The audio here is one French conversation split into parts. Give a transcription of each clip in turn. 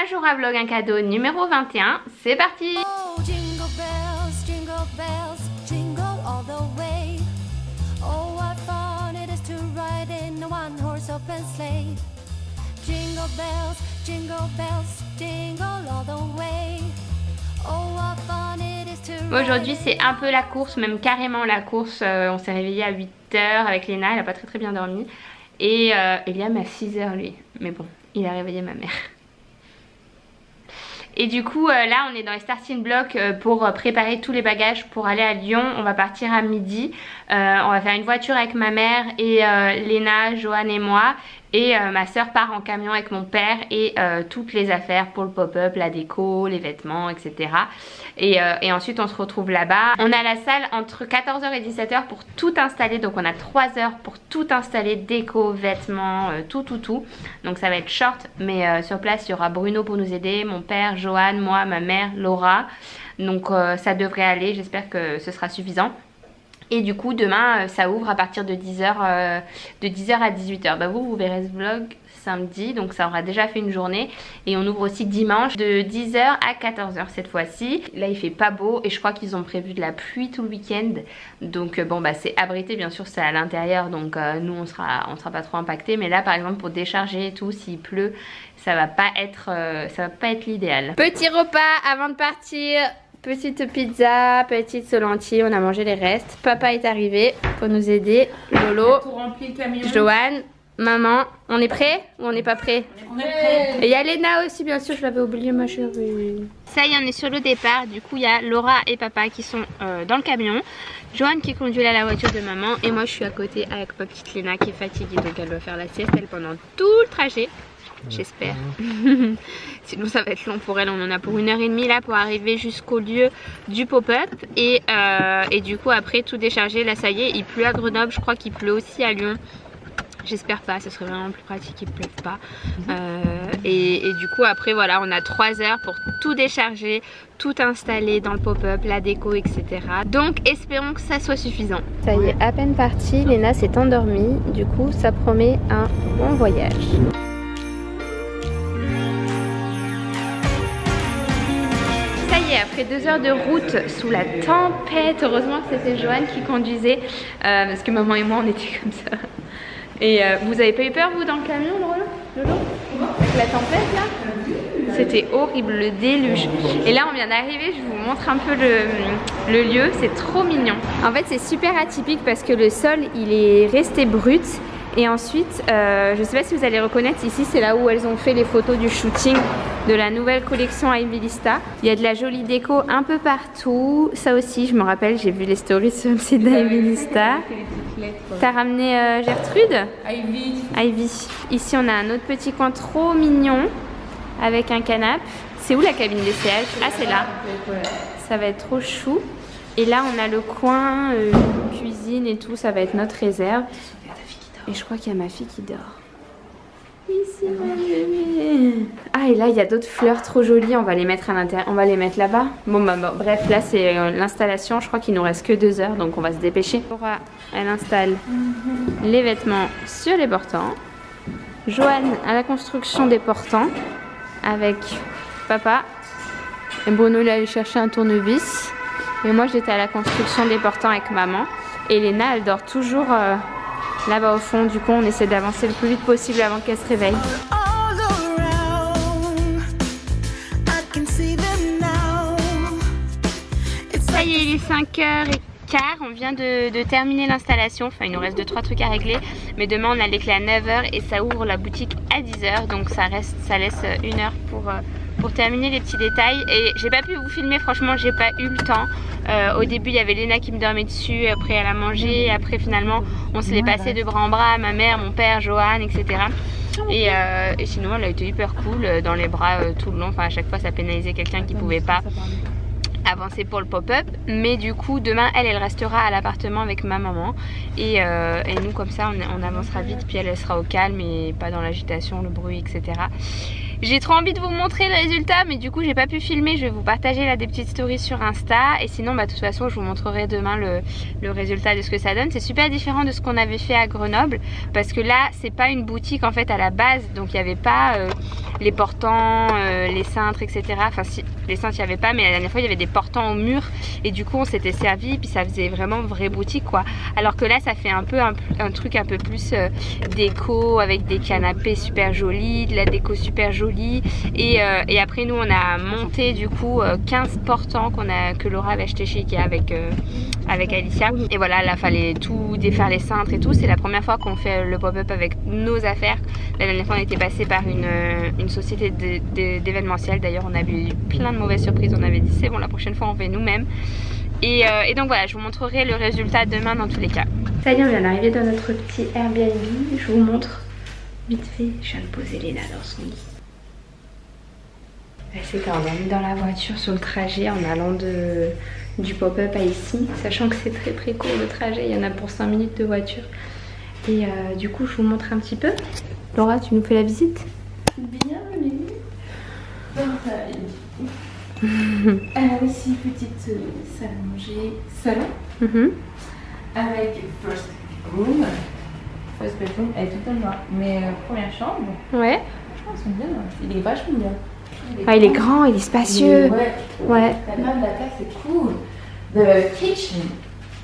Majora Vlog, un cadeau numéro 21, c'est parti. Oh, jingle bells, jingle all the way. Oh, what fun it is to ride in a one-horse open sleigh. Jingle bells, jingle all the way. Oh, what fun it is to ride. Aujourd'hui c'est un peu la course, même carrément la course. On s'est réveillé à 8 h avec Léna, elle a pas très bien dormi. Et Eliam à 6 h lui, mais bon, il a réveillé ma mère. Et du coup là on est dans les starting blocks pour préparer tous les bagages pour aller à Lyon. On va partir à midi, on va faire une voiture avec ma mère et Léna, Johan et moi. Et ma soeur part en camion avec mon père et toutes les affaires pour le pop-up, la déco, les vêtements, etc. Et ensuite on se retrouve là-bas. On a la salle entre 14 h et 17 h pour tout installer. Donc on a 3 heures pour tout installer, déco, vêtements, tout. Donc ça va être short, mais sur place il y aura Bruno pour nous aider, mon père, Johan, moi, ma mère, Laura. Donc ça devrait aller, j'espère que ce sera suffisant. Et du coup demain ça ouvre à partir de 10 h à 18 h. Bah vous verrez ce vlog samedi, donc ça aura déjà fait une journée. Et on ouvre aussi dimanche de 10 h à 14 h cette fois-ci. Là il fait pas beau et je crois qu'ils ont prévu de la pluie tout le week-end. Donc bon bah c'est abrité, bien sûr c'est à l'intérieur, donc nous on sera pas trop impacté. Mais là par exemple pour décharger et tout, s'il pleut, ça va pas être l'idéal. Petit repas avant de partir. Petite pizza, petite lentilles, on a mangé les restes. Papa est arrivé pour nous aider. Lolo, Johan, maman, on est prêt ou on n'est pas prêt? On est prêt. Et il y a Léna aussi, bien sûr, je l'avais oublié ma chérie. Ça y est, on est sur le départ. Du coup il y a Laura et papa qui sont dans le camion. Johan qui conduit là la voiture de maman. Et moi je suis à côté avec ma petite Léna qui est fatiguée. Donc elle va faire la sieste elle pendant tout le trajet. J'espère. Sinon ça va être long pour elle. On en a pour 1 h 30 là pour arriver jusqu'au lieu du pop-up. Et du coup après tout décharger. Là ça y est, il pleut à Grenoble. Je crois qu'il pleut aussi à Lyon. J'espère pas, ce serait vraiment plus pratique qu'il ne pleuve pas. Et du coup après voilà, on a 3 heures pour tout décharger, tout installer dans le pop-up, la déco, etc. Donc espérons que ça soit suffisant. Ça y est, à peine parti, Léna s'est endormie. Du coup ça promet un bon voyage. Après 2 heures de route sous la tempête, heureusement que c'était Johan qui conduisait parce que maman et moi on était comme ça. Et vous avez pas eu peur vous dans le camion, Lolo? Avec la tempête là? C'était horrible, le déluge. Et là on vient d'arriver, je vous montre un peu le lieu, c'est trop mignon. En fait c'est super atypique parce que le sol il est resté brut. Et ensuite, je sais pas si vous allez reconnaître, ici c'est là où elles ont fait les photos du shooting de la nouvelle collection Ivilista. Il y a de la jolie déco un peu partout. Ça aussi, je me rappelle, j'ai vu les stories sur le site d'Ivilista. T'as ramené Gertrude? Ivy. Ici on a un autre petit coin trop mignon avec un canapé. C'est où la cabine d'essayage? Ah c'est là. Ça va être trop chou. Et là on a le coin cuisine et tout, ça va être notre réserve. Et je crois qu'il y a ma fille qui dort. Ici ma bébé. Ah et là il y a d'autres fleurs trop jolies. On va les mettre à l'intérieur. On va les mettre là-bas. Bon bref là c'est l'installation. Je crois qu'il nous reste que 2 heures. Donc on va se dépêcher. Laura elle installe les vêtements sur les portants. Johan à la construction des portants avec papa. Et Bruno il est allé chercher un tournevis. Et moi j'étais à la construction des portants avec maman. Et Léna elle dort toujours... là-bas au fond, du coup on essaie d'avancer le plus vite possible avant qu'elle se réveille. Ça y est, il est 5 h 15, on vient de terminer l'installation, enfin il nous reste 2-3 trucs à régler. Mais demain on a les clés à 9 h et ça ouvre la boutique à 10 h, donc ça laisse 1 heure pour terminer les petits détails. Et j'ai pas pu vous filmer, franchement j'ai pas eu le temps. Au début il y avait Léna qui me dormait dessus, après elle a mangé, après finalement on se l'est passé de bras en bras, ma mère, mon père, Johan, etc. Et sinon elle a été hyper cool dans les bras tout le long, enfin à chaque fois ça pénalisait quelqu'un qui pouvait pas avancer pour le pop-up. Mais du coup demain elle restera à l'appartement avec ma maman et nous comme ça on avancera vite, puis elle sera au calme et pas dans l'agitation, le bruit, etc. J'ai trop envie de vous montrer le résultat, mais du coup j'ai pas pu filmer. Je vais vous partager là des petites stories sur Insta. Et sinon bah de toute façon je vous montrerai demain le résultat de ce que ça donne. C'est super différent de ce qu'on avait fait à Grenoble, parce que là c'est pas une boutique en fait à la base. Donc il n'y avait pas les portants, les cintres, etc. Enfin si, les cintres il n'y avait pas, mais la dernière fois il y avait des portants au mur. Et du coup on s'était servi, puis ça faisait vraiment vraie boutique quoi. Alors que là ça fait un peu un truc un peu plus déco, avec des canapés super jolis, de la déco super jolie. Et après nous on a monté du coup 15 portants que Laura avait acheté chez Ikea avec Alicia. Et voilà, là fallait tout défaire, les cintres et tout. C'est la première fois qu'on fait le pop-up avec nos affaires. La dernière fois on était passé par une société d'événementiel. D'ailleurs on avait eu plein de mauvaises surprises. On avait dit c'est bon, la prochaine fois on fait nous-mêmes. Et donc voilà, je vous montrerai le résultat demain dans tous les cas. Ça y est, on vient d'arriver dans notre petit Airbnb. Je vous montre vite fait. Je viens de poser Léna dans son lit. Elle s'est endormie dans la voiture sur le trajet en allant du pop-up à ici, sachant que c'est très court le trajet, il y en a pour 5 minutes de voiture. Et du coup je vous montre un petit peu. Laura, tu nous fais la visite? Bienvenue dans ta vie. Elle a aussi une petite salle à manger, salon, avec first room. First bedroom, elle est toute en noir. Mais première chambre, ouais. franchement ils sont bien, il est vachement bien. Il est grand, il est spacieux. Ouais. Même la place c'est cool. The kitchen.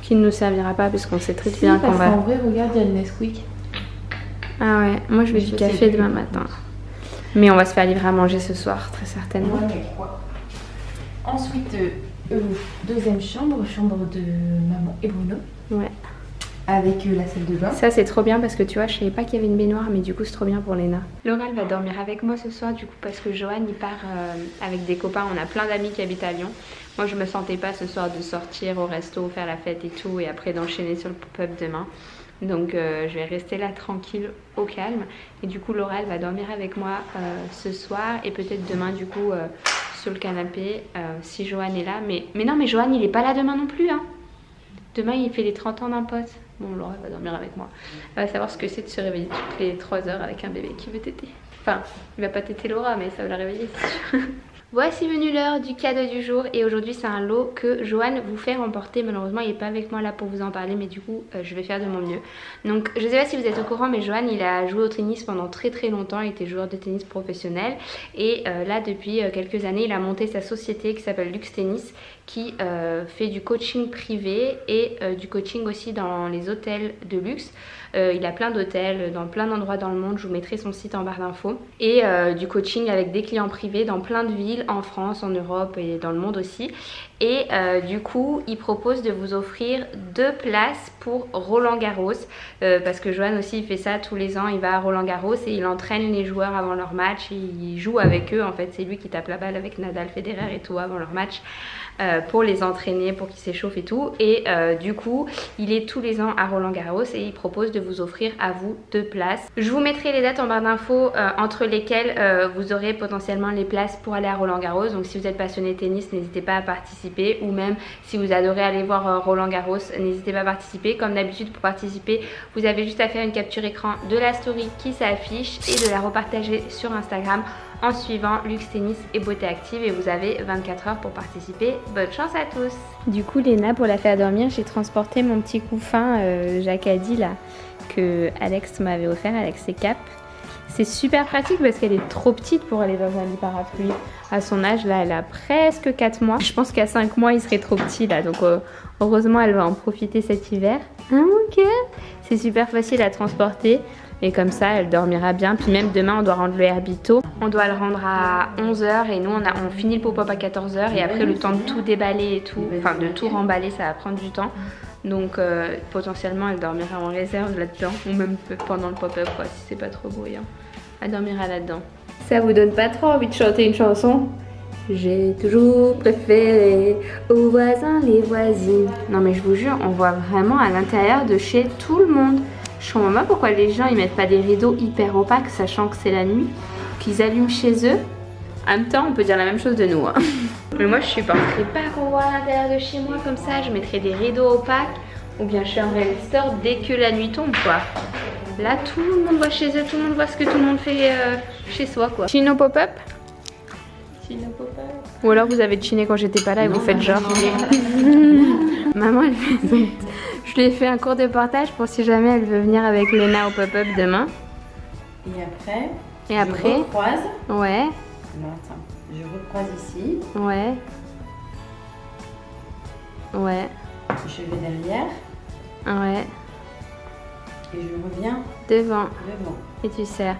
Qui ne nous servira pas parce qu'on sait très bien qu'on va... En vrai, regarde, il y a le Nesquik. Ah ouais, moi je vais du café demain matin. Mais on va se faire livrer à manger ce soir, très certainement. Ouais, mais quoi. Ensuite, deuxième chambre de maman et Bruno. Ouais. Avec la salle de bain. Ça c'est trop bien parce que tu vois, je savais pas qu'il y avait une baignoire, mais du coup c'est trop bien pour Léna. Laura elle va dormir avec moi ce soir du coup parce que Johan il part avec des copains. On a plein d'amis qui habitent à Lyon. Moi je me sentais pas ce soir de sortir au resto, faire la fête et tout, et après d'enchaîner sur le pop-up demain. Donc je vais rester là tranquille, au calme. Et du coup Laura elle va dormir avec moi ce soir et peut-être demain du coup sur le canapé si Johan est là. Mais non, mais Johan il est pas là demain non plus hein. Demain il fait les 30 ans d'un pote. Bon, Laura va dormir avec moi. Elle va savoir ce que c'est de se réveiller toutes les 3 heures avec un bébé qui veut téter. Enfin, il va pas téter Laura, mais ça va la réveiller, c'est sûr. Voici venue l'heure du cadeau du jour. Et aujourd'hui, c'est un lot que Johan vous fait remporter. Malheureusement, il n'est pas avec moi là pour vous en parler, mais du coup, je vais faire de mon mieux. Donc, je sais pas si vous êtes au courant, mais Johan, il a joué au tennis pendant très longtemps. Il était joueur de tennis professionnel. Et là, depuis quelques années, il a monté sa société qui s'appelle Luxe Tennis, qui fait du coaching privé et du coaching aussi dans les hôtels de luxe. Il a plein d'hôtels dans plein d'endroits dans le monde, je vous mettrai son site en barre d'infos. Et du coaching avec des clients privés dans plein de villes, en France, en Europe et dans le monde aussi. Et du coup, il propose de vous offrir 2 places pour Roland Garros. Parce que Johan aussi, il fait ça tous les ans, il va à Roland Garros et il entraîne les joueurs avant leur match. Il joue avec eux, en fait, c'est lui qui tape la balle avec Nadal, Federer et tout avant leur match. Pour les entraîner, pour qu'ils s'échauffent et tout. Et du coup, il est tous les ans à Roland Garros et il propose de vous offrir à vous 2 places. Je vous mettrai les dates en barre d'infos entre lesquelles vous aurez potentiellement les places pour aller à Roland Garros. Donc si vous êtes passionné de tennis, n'hésitez pas à participer. Ou même si vous adorez aller voir Roland Garros, n'hésitez pas à participer. Comme d'habitude, pour participer, vous avez juste à faire une capture écran de la story qui s'affiche et de la repartager sur Instagram en suivant Luxe Tennis et Beauté Active, et vous avez 24 heures pour participer. Bonne chance à tous. Du coup Léna, pour la faire dormir, j'ai transporté mon petit couffin Jacadi là que Alex m'avait offert, Alex et Cap. C'est super pratique parce qu'elle est trop petite pour aller dans un lit parapluie. À son âge là, elle a presque 4 mois. Je pense qu'à 5 mois il serait trop petit là, donc heureusement elle va en profiter cet hiver. Hein, ok. C'est super facile à transporter. Et comme ça, elle dormira bien. Puis même demain, on doit rendre le Herbie tôt. On doit le rendre à 11 h. Et nous, on finit le pop-up à 14 h. Et après, le temps de tout déballer et tout, enfin de tout remballer, ça va prendre du temps. Donc potentiellement, elle dormira en réserve là-dedans. Ou même pendant le pop-up, quoi, si c'est pas trop bruyant. Elle dormira là-dedans. Ça vous donne pas trop envie de chanter une chanson ? J'ai toujours préféré aux voisins les voisines. Non mais je vous jure, on voit vraiment à l'intérieur de chez tout le monde. Je comprends pas pourquoi les gens ils mettent pas des rideaux hyper opaques sachant que c'est la nuit, qu'ils allument chez eux. En même temps, on peut dire la même chose de nous. Hein. Mais moi je supporterais pas qu'on voit à l'intérieur de chez moi comme ça. Je mettrais des rideaux opaques ou bien je fermerais le store dès que la nuit tombe quoi. Là, tout le monde voit chez eux, tout le monde voit ce que tout le monde fait chez soi, quoi. Chino pop-up? Chino pop-up. Ou alors vous avez chiné quand j'étais pas là et vous faites genre. Maman, elle fait... je lui ai fait un cours de portage pour si jamais elle veut venir avec Léna au pop-up demain. Et après, je recroise. Ouais. Alors attends, je recroise ici. Ouais. Ouais. Je vais derrière. Ouais. Et je reviens devant. Devant. Et tu serres.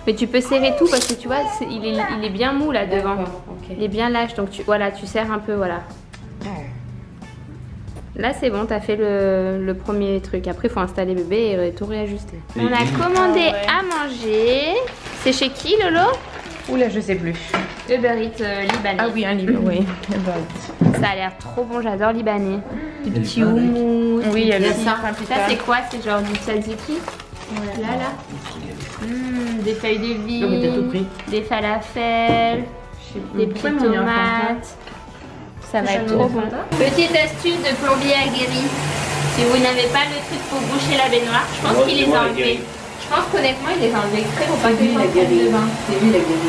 Mais tu peux serrer tout parce que tu vois, il est bien mou là devant. Okay. Il est bien lâche, donc voilà, tu serres un peu, voilà. Là c'est bon, t'as fait le premier truc. Après il faut installer bébé et tout réajuster. On a commandé à manger. C'est chez qui, Lolo? Oula, je sais plus. Uber Eats libanais. Ah oui, un Libanais, oui. Ça a l'air trop bon, j'adore libanais. Du petit houmous. Oui, il y a ça. Ça c'est quoi? C'est genre du tzatziki? Ouais. Là. Des feuilles de vie, des falafels, des petites tomates. Ça va être trop bon. Petite astuce de plombier aguerri. Si vous n'avez pas le truc pour boucher la baignoire, je pense qu'il les a enlevés. Je pense qu'honnêtement, il les a enlevés exprès pour pas que les gens prennent de bain.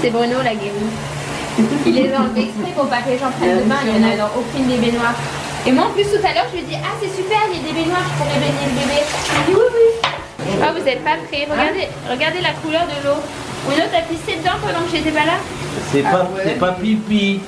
C'est Bruno l'aguerri. Il les a enlevés exprès pour pas que les gens prennent de bain. Il n'y en a dans aucune des baignoires. Et moi en plus tout à l'heure, je lui ai dit ah c'est super, il y a des baignoires, je pourrais baigner le bébé. Il m'a dit oui. Ah vous n'êtes pas prêts, regardez la couleur de l'eau. Bruno t'as pissé dedans pendant que j'étais pas là? C'est pas pipi.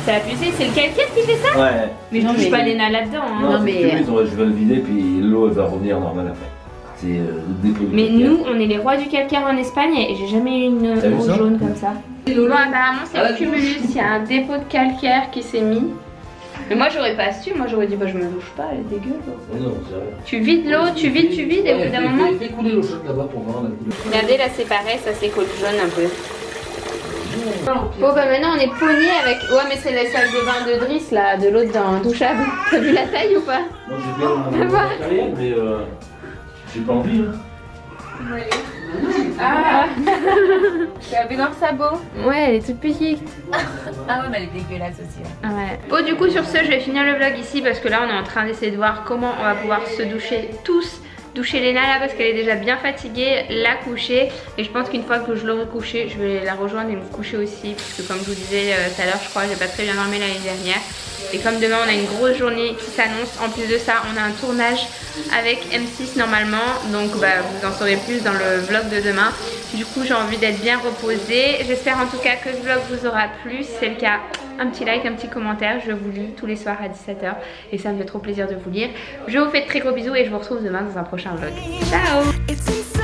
Ça a pucé, c'est le calcaire qui fait ça? Ouais. Mais je touche pas Léna là-dedans. Hein. Non, mais je vais le vider puis l'eau elle va revenir normale après. C'est le dépôt du calcaire. Nous on est les rois du calcaire en Espagne et j'ai jamais eu une eau jaune comme ça. Bon apparemment c'est le cumulus, il y a un dépôt de calcaire qui s'est mis. Mais moi j'aurais pas su, moi j'aurais dit bah je me douche pas, elle est dégueu l'eau. Non, c'est vrai. Tu vides l'eau, tu vides et au bout d'un moment... Fais couler l'eau chaude là-bas pour voir la couleur. Regardez là c'est pareil, ça s'écoule jaune un peu. Bon bah maintenant on est pogné avec... Ouais mais c'est la salle de bain de Driss là, de l'autre dans douchable. T'as vu la taille ou pas? Moi j'ai bien mon matériel mais j'ai pas envie hein. Ah c'est la baignoire sabot. Ouais elle est toute petite. Ah ouais mais elle est dégueulasse aussi. Ouais. Bon du coup sur ce je vais finir le vlog ici parce que là on est en train d'essayer de voir comment on va pouvoir se doucher tous. Doucher Léna là parce qu'elle est déjà bien fatiguée, la coucher et je pense qu'une fois que je l'aurai couchée je vais la rejoindre et me coucher aussi parce que comme je vous disais tout à l'heure je crois j'ai pas très bien dormi l'année dernière et comme demain on a une grosse journée qui s'annonce, en plus de ça on a un tournage avec M6 normalement donc bah, vous en saurez plus dans le vlog de demain. Du coup j'ai envie d'être bien reposée, j'espère en tout cas que ce vlog vous aura plu, si c'est le cas un petit like, un petit commentaire, je vous lis tous les soirs à 17 h et ça me fait trop plaisir de vous lire. Je vous fais de très gros bisous et je vous retrouve demain dans un prochain vlog. Ciao!